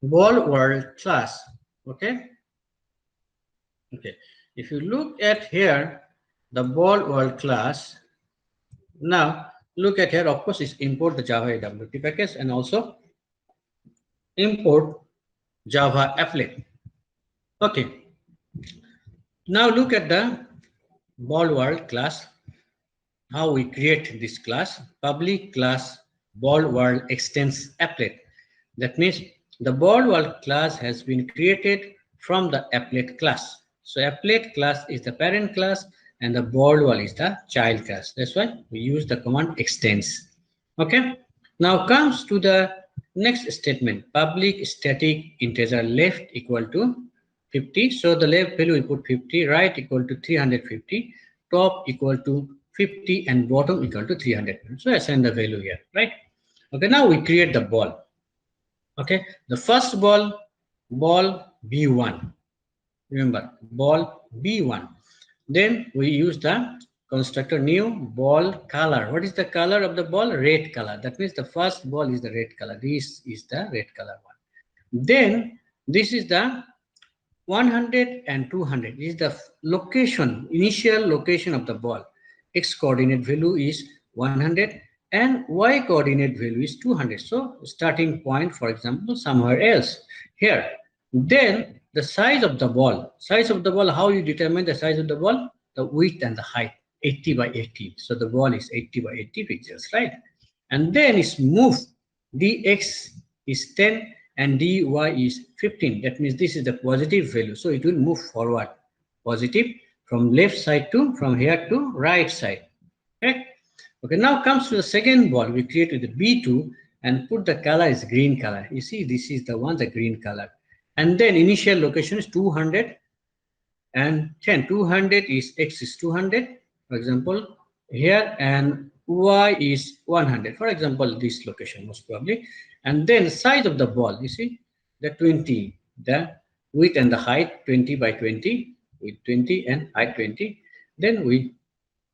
ball world class. Okay. Okay. If you look at here, the ball world class. Now look at here. Of course, is import the Java AWT package and also import Java applet. Okay. Now look at the ball world class. How we create this class? Public class ball world extends applet. That means the ball world class has been created from the applet class. So applet class is the parent class and the ball world is the child class. That's why we use the command extends. Okay. Now comes to the next statement. Public static integer left equal to 50. So the left value we put 50, right equal to 350, top equal to 50, and bottom equal to 300. So assign the value here, right? Okay, now we create the ball. Okay, the first ball B1. Remember, ball B1. Then we use the constructor new ball color. What is the color of the ball? Red color. That means the first ball is the red color. This is the red color one. Then this is the 100 and 200 is the location, initial location of the ball. X coordinate value is 100 and Y coordinate value is 200. So starting point, for example, somewhere else here. Then the size of the ball. Size of the ball, how you determine the size of the ball? The width and the height, 80 by 80. So the ball is 80 by 80 pixels, right? And then it's move. Dx is 10 and dy is 15. That means this is the positive value. So it will move forward. Positive from left side to, from here to right side. Okay. Okay, now comes to the second ball. We create with the B2 and put the color is green color. You see, this is the one, the green color. And then initial location is 200 and 10. 200 is X is 200, for example, here, and Y is 100. For example, this location most probably. And then size of the ball, you see, the 20, the width and the height 20 by 20, with 20 and height 20. Then we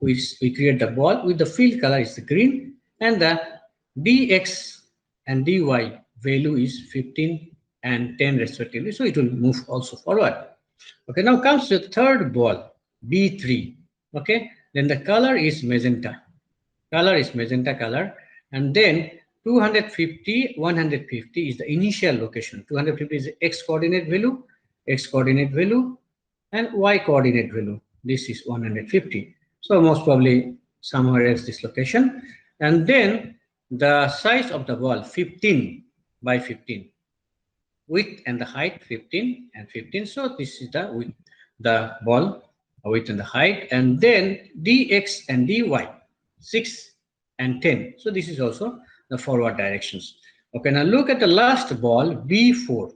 create the ball with the field color is the green, and the dx and dy value is 15 and 10 respectively. So it will move also forward. Okay, now comes the third ball, B3. Okay, then the color is magenta. Color is magenta color, and then 250, 150 is the initial location. 250 is the x coordinate value, and y coordinate value. This is 150. So most probably somewhere else this location. And then the size of the ball, 15 by 15. Width and the height 15 and 15. So this is the width, the ball width and the height. And then dx and dy 6 and 10. So this is also the forward directions. Okay, now look at the last ball, B4.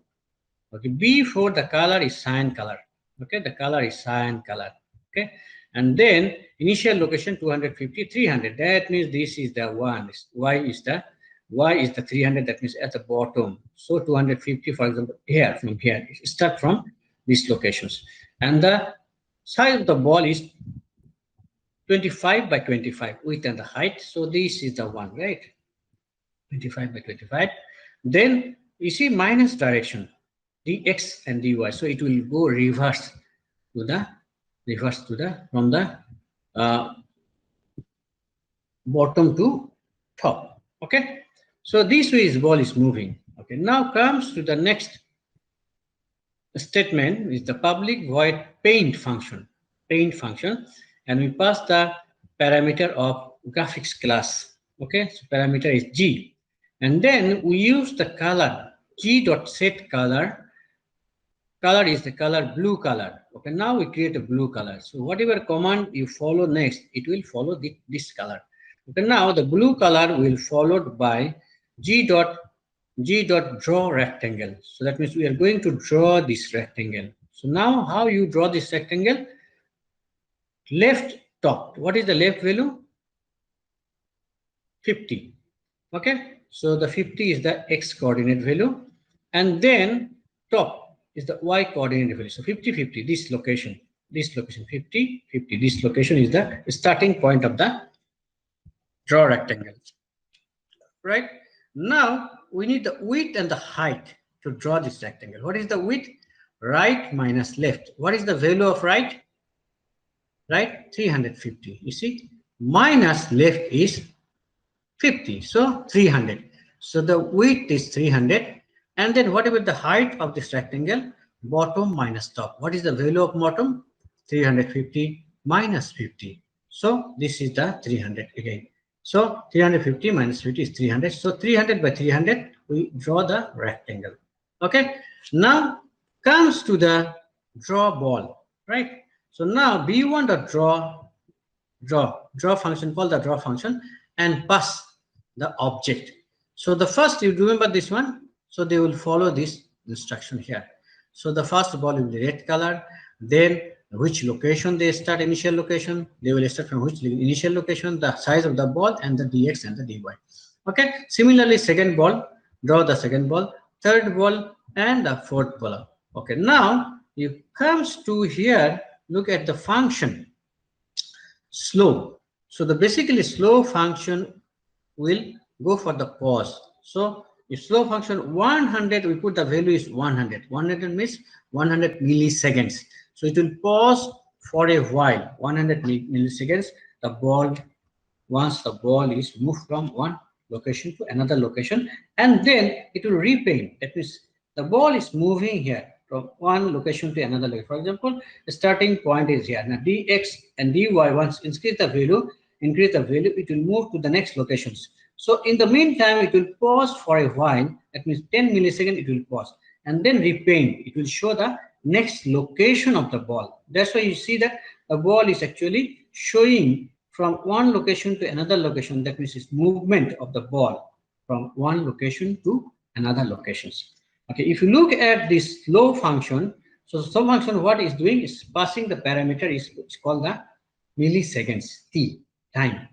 Okay, B4, the color is cyan color. Okay, the color is cyan color. Okay, and then initial location 250, 300. That means this is the one. Y is the 300. That means at the bottom. So 250, for example, here from here. Start from these locations, and the size of the ball is 25 by 25 width and the height. So this is the one, right? 25 by 25. Then you see minus direction, dx and dy. So it will go reverse to the from the bottom to top. Okay. So this way is ball is moving. Okay. Now comes to the next statement is the public void paint function. And we pass the parameter of graphics class. Okay, so parameter is G, and then we use the color G.set color. Color is the color blue color. Okay, now we create a blue color. So whatever command you follow next, it will follow this color. Okay, now the blue color will followed by G dot draw rectangle. So that means we are going to draw this rectangle. So now how you draw this rectangle? Left top. What is the left value? 50. Okay. So the 50 is the x coordinate value. And then top is the y coordinate value. So 50, 50, this location, 50, 50. This location is the starting point of the draw rectangle. Right. Now we need the width and the height. to draw this rectangle. What is the width? Right minus left. What is the value of right? Right, 350. You see, minus left is 50, so 300. So the width is 300. And then what about the height of this rectangle? Bottom minus top. What is the value of bottom? 350 minus 50. So this is the 300 again. So 350 minus 50 is 300. So 300 by 300, we draw the rectangle. Okay. Now comes to the draw ball, right? So now we want to draw function, call the draw function, and pass the object. So the first, you remember this one, so they will follow this instruction here. So the first ball will be red color, then which location they start, initial location, they will start from which initial location, the size of the ball, and the dx and the dy. Okay, similarly second ball, draw the second ball, third ball, and the fourth ball. Okay, now you comes to here, look at the function slow. So the basically slow function will go for the pause. So if slow function 100, we put the value is 100. 100 means 100 milliseconds. So it will pause for a while, 100 milliseconds. The ball, once the ball is moved from one location to another location, and then it will repaint. That means the ball is moving here from one location to another location. For example, the starting point is here. Now dx and dy, once increase the value, it will move to the next locations. So in the meantime, it will pause for a while. That means 10 milliseconds it will pause, and then repaint. It will show the next location of the ball. That's why you see that the ball is actually showing from one location to another location. That means it's movement of the ball from one location to another locations. Okay, if you look at this slow function, so slow function, what is doing is passing the parameter is called the milliseconds, t, time,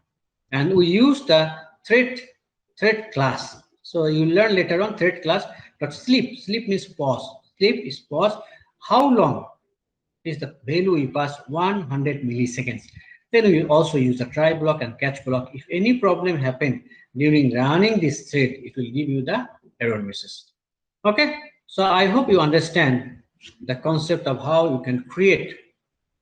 and we use the thread class. So you learn later on thread class. But sleep means pause. Sleep is pause. How long is the value we pass? 100 milliseconds. Then we also use the try block and catch block. If any problem happen during running this thread, it will give you the error message. Okay, so I hope you understand the concept of how you can create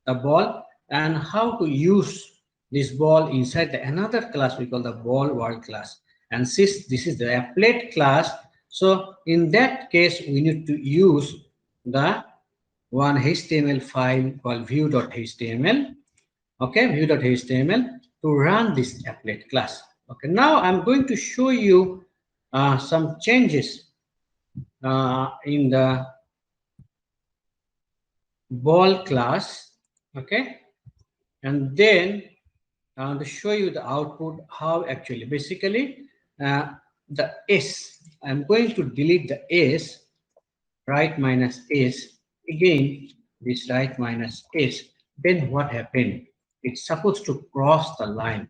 a ball and how to use this ball inside another class we call the ball world class. And since this is the applet class, so in that case we need to use the one HTML file called view.html. Okay, view.html to run this applet class. Okay, now I'm going to show you some changes in the ball class. Okay, and then I want to show you the output, how actually basically the s, I'm going to delete the s, right minus s, again this right minus s. Then what happened? It's supposed to cross the line.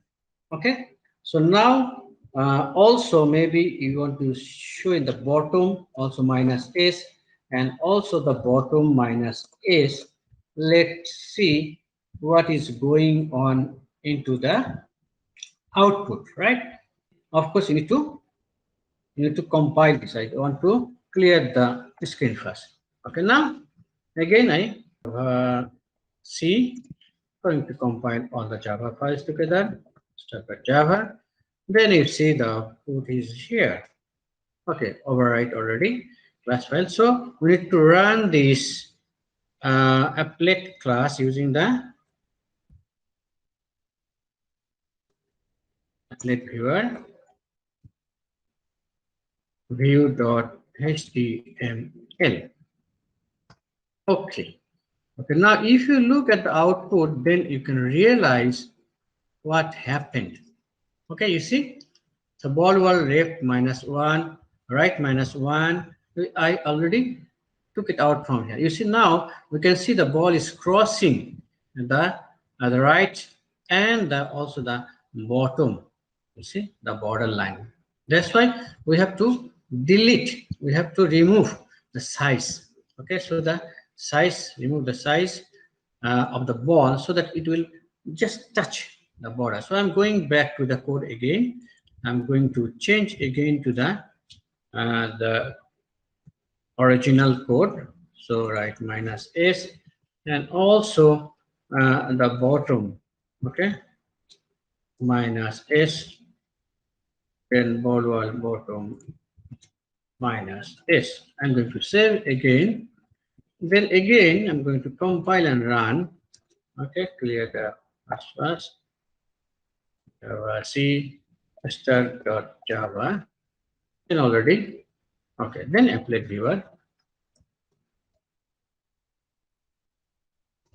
Okay, so now also maybe you want to show in the bottom also minus s, and also the bottom minus s. Let's see what is going on into the output, right? Of course, you need to compile this. I want to clear the screen first. Okay, now again I C, going to compile all the Java files together. Start with Java. Then you see the output is here. Okay, overwrite already class file. So we need to run this applet class using the applet viewer view.html. Okay. Okay. Now, if you look at the output, then you can realize what happened. Okay, you see, the ball wall left -1, right -1. I already took it out from here. You see, now we can see the ball is crossing the right and also the bottom. You see the border line. That's why we have to delete. We have to remove the size. Okay, so the size, remove the size of the ball so that it will just touch the border. So I'm going back to the code again. I'm going to change again to the original code. So write -s, and also the bottom, okay, -s, then bold wall bottom -s. I'm going to save again. Then again, I'm going to compile and run. Okay, clear the first. Java C start.java. Then already. Okay, then applet viewer.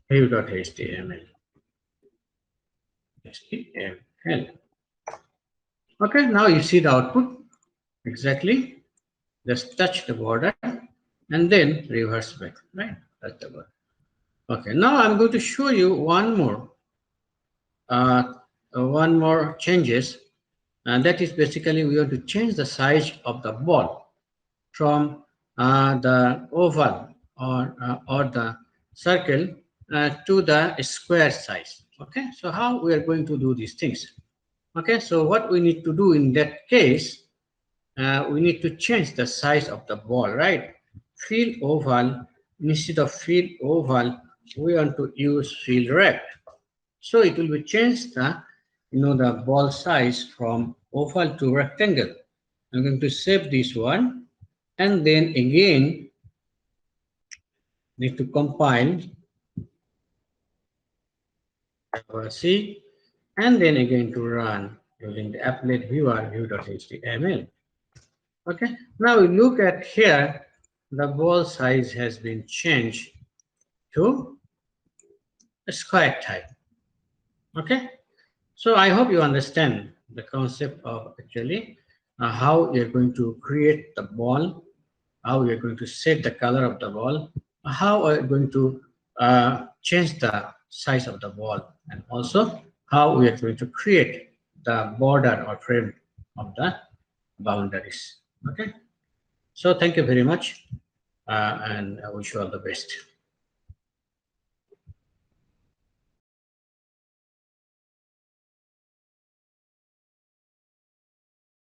View.html. HTML. Okay, now you see the output exactly. Just touch the border and then reverse back, right? That's the border. Okay, now I'm going to show you one more changes, and that is basically we want to change the size of the ball from the oval or the circle to the square size. Okay, so how we are going to do these things? Okay, so what we need to do in that case, we need to change the size of the ball, right? Fill oval, instead of fill oval, we want to use fill rect. So it will be changed the ball size from oval to rectangle. I'm going to save this one, and then again need to compile C, and then again to run using the applet viewer view.html. Okay, now we look at here, the ball size has been changed to a square type. Okay, so I hope you understand the concept of actually how you're going to create the ball, how you're going to set the color of the ball, how are you going to change the size of the ball, and also how we are going to create the border or frame of the boundaries. Okay, so thank you very much, and I wish you all the best.